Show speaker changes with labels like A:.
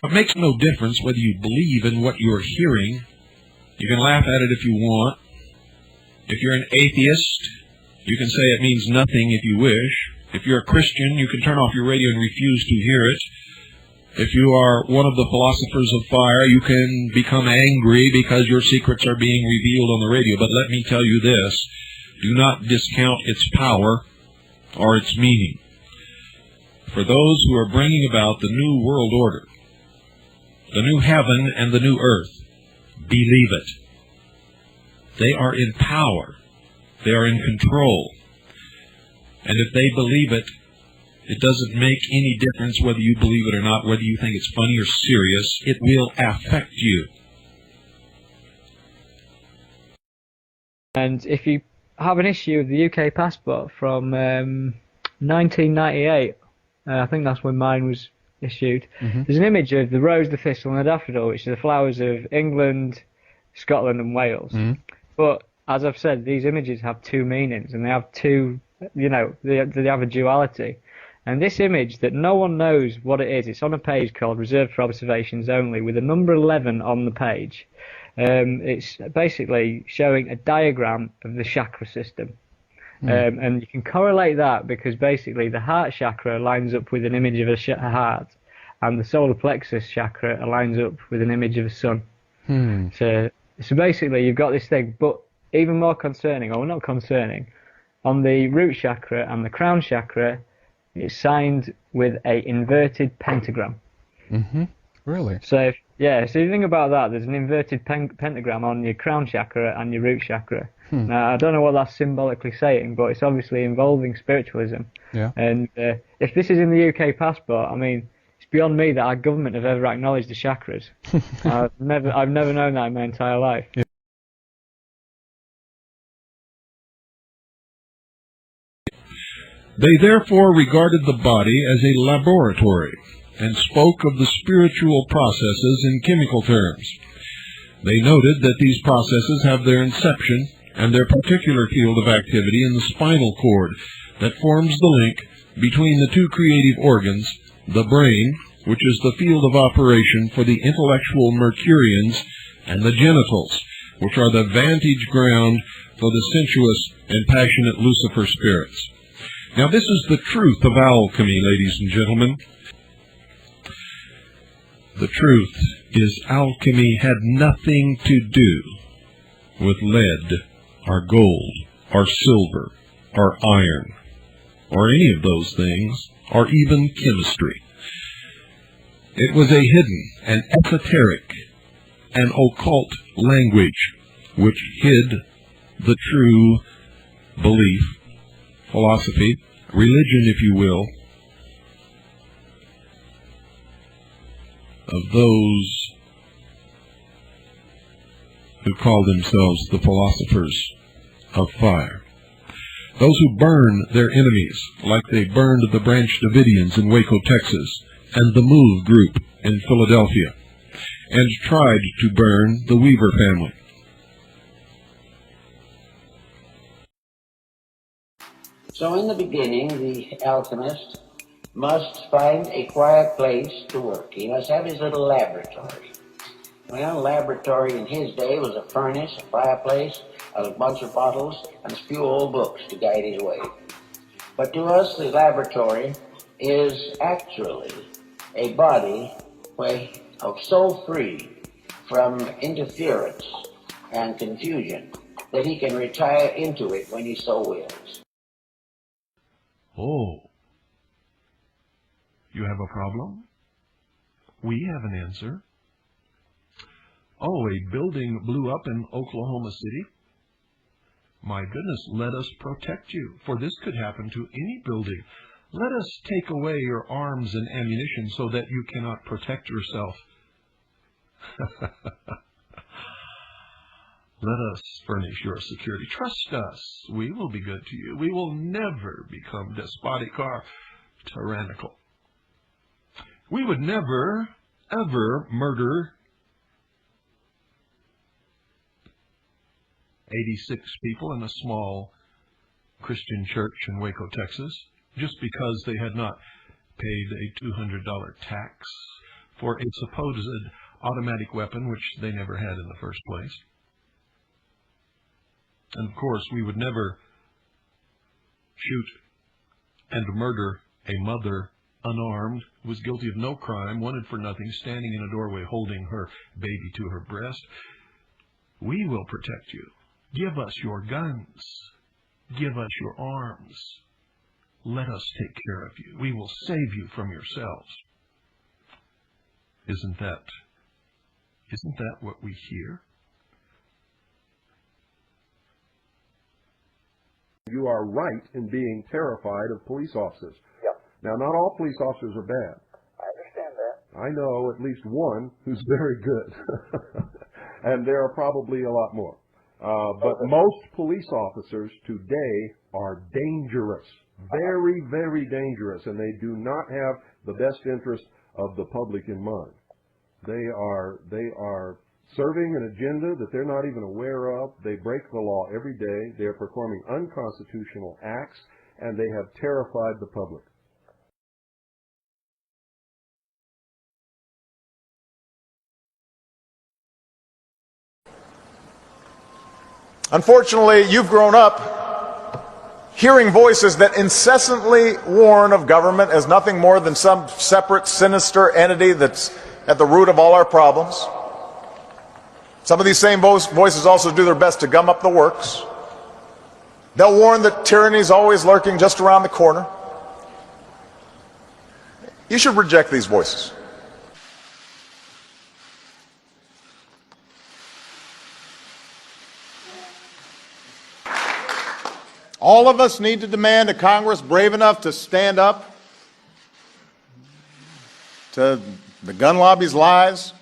A: It makes no difference whether you believe in what you're hearing. You can laugh at it if you want. If you're an atheist, you can say it means nothing if you wish. If you're a Christian, you can turn off your radio and refuse to hear it. If you are one of the philosophers of fire, you can become angry because your secrets are being revealed on the radio. But let me tell you this, do not discount its power or its meaning. For those who are bringing about the new world order, the new heaven and the new earth, believe it. They are in power. They are in control. And if they believe it, it doesn't make any difference whether you believe it or not, whether you think it's funny or serious. It will affect you.
B: And if you have an issue with the UK passport from 1998, I think that's when mine was issued, there's an image of the rose, the thistle, and the daffodil, which are the flowers of England, Scotland, and Wales. But as I've said, these images have two meanings, and they have two, they have a duality. And this image that no one knows what it is, it's on a page called Reserved for Observations Only, with a number 11 on the page. It's basically showing a diagram of the chakra system. And you can correlate that because basically the heart chakra lines up with an image of a heart, and the solar plexus chakra aligns up with an image of a sun. So basically you've got this thing, but even more concerning, or not concerning, on the root chakra and the crown chakra, it's signed with a inverted pentagram.
C: Really?
B: So you think about that, there's an inverted pentagram on your crown chakra and your root chakra. Now, I don't know what that's symbolically saying, but it's obviously involving spiritualism.
C: Yeah.
B: And if this is in the UK passport, I mean, it's beyond me that our government have ever acknowledged the chakras. I've never known that in my entire life.
C: Yeah.
A: They therefore regarded the body as a laboratory and spoke of the spiritual processes in chemical terms. They noted that these processes have their inception and their particular field of activity in the spinal cord that forms the link between the two creative organs, the brain, which is the field of operation for the intellectual Mercurians, and the genitals, which are the vantage ground for the sensuous and passionate Lucifer spirits. Now, this is the truth of alchemy, ladies and gentlemen. The truth is alchemy had nothing to do with lead or gold or silver or iron or any of those things or even chemistry. It was a hidden and esoteric and occult language which hid the true belief, philosophy, religion, if you will, of those who call themselves the philosophers of fire. Those who burn their enemies, like they burned the Branch Davidians in Waco, Texas, and the Move Group in Philadelphia, and tried to burn the Weaver family.
D: So in the beginning, the alchemist must find a quiet place to work. He must have his little laboratory. Well, a laboratory in his day was a furnace, a fireplace, a bunch of bottles, and a few old books to guide his way. But to us, the laboratory is actually a body so free from interference and confusion that he can retire into it when he so wills.
A: Oh, you have a problem? We have an answer. Oh, a building blew up in Oklahoma City? My goodness, let us protect you, for this could happen to any building. Let us take away your arms and ammunition so that you cannot protect yourself. Let us furnish your security. Trust us. We will be good to you. We will never become despotic or tyrannical. We would never, ever murder 86 people in a small Christian church in Waco, Texas, just because they had not paid a $200 tax for a supposed automatic weapon, which they never had in the first place. And of course, we would never shoot and murder a mother unarmed, who was guilty of no crime, wanted for nothing, standing in a doorway holding her baby to her breast. We will protect you. Give us your guns. Give us your arms. Let us take care of you. We will save you from yourselves. Isn't that what we hear?
E: You are right in being terrified of police officers.
F: Yep.
E: Now, not all police officers are bad.
F: I understand that.
E: I know at least one who's very good. And there are probably a lot more. But most police officers today are dangerous. Very, very dangerous. And they do not have the best interest of the public in mind. They are serving an agenda that they're not even aware of. They break the law every day. They are performing unconstitutional acts, and they have terrified the public.
G: Unfortunately, you've grown up hearing voices that incessantly warn of government as nothing more than some separate, sinister entity that's at the root of all our problems. Some of these same voices also do their best to gum up the works. They'll warn that tyranny is always lurking just around the corner. You should reject these voices. All of us need to demand a Congress brave enough to stand up to the gun lobby's lies,